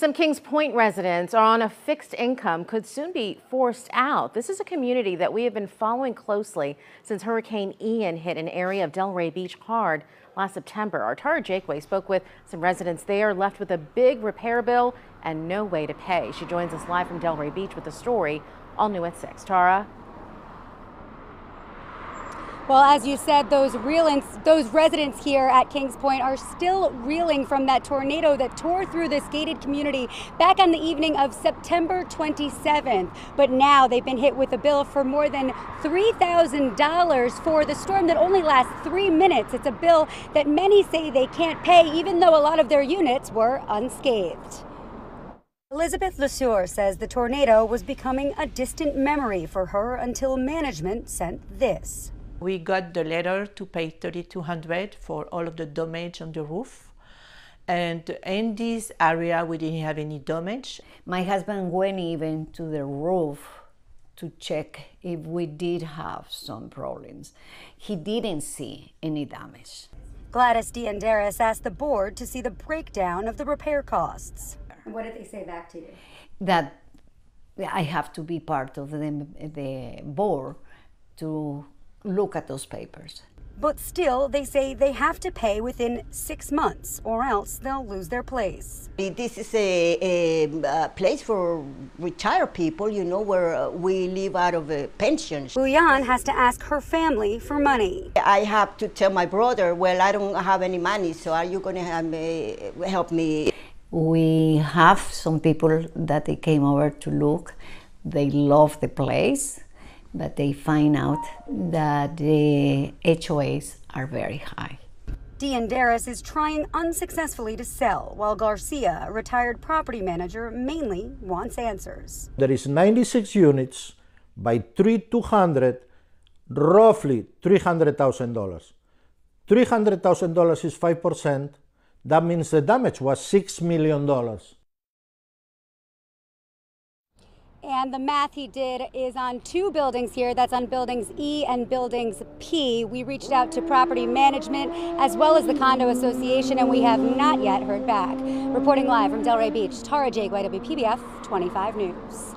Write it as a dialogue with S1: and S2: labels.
S1: Some Kings Point residents are on a fixed income could soon be forced out. This is a community that we have been following closely since Hurricane Ian hit an area of Delray Beach hard last September. Our Tara Jakeway spoke with some residents there, left with a big repair bill and no way to pay. She joins us live from Delray Beach with the story, all new at 6. Tara?
S2: Well, as you said, those residents here at Kings Point are still reeling from that tornado that tore through this gated community back on the evening of September 27th. But now they've been hit with a bill for more than $3,000 for the storm that only lasts 3 minutes. It's a bill that many say they can't pay, even though a lot of their units were unscathed. Elizabeth LeSueur says the tornado was becoming a distant memory for her until management sent this.
S3: We got the letter to pay $3,200 for all of the damage on the roof. And in this area, we didn't have any damage.
S4: My husband went even to the roof to check if we did have some problems. He didn't see any damage.
S2: Gladys Dianderis asked the board to see the breakdown of the repair costs. What did they say back to you?
S4: That I have to be part of the board to look at those papers.
S2: But still, they say they have to pay within 6 months or else they'll lose their place.
S5: This is a place for retired people, you know, where we live out of a pension.
S2: Luyan has to ask her family for money.
S5: I have to tell my brother, well, I don't have any money, so are you going to help me?
S4: We have some people that they came over to look. They love the place, but they find out that the HOAs are very high.
S2: Dianderis is trying unsuccessfully to sell, while Garcia, a retired property manager, mainly wants answers.
S6: There is 96 units by 3,200, roughly $300,000. $300,000 is 5%. That means the damage was $6 million.
S2: And the math he did is on 2 buildings here. That's on buildings E and buildings P. We reached out to property management as well as the condo association, and we have not yet heard back. Reporting live from Delray Beach, Tara Jakeway, WPBF 25 News.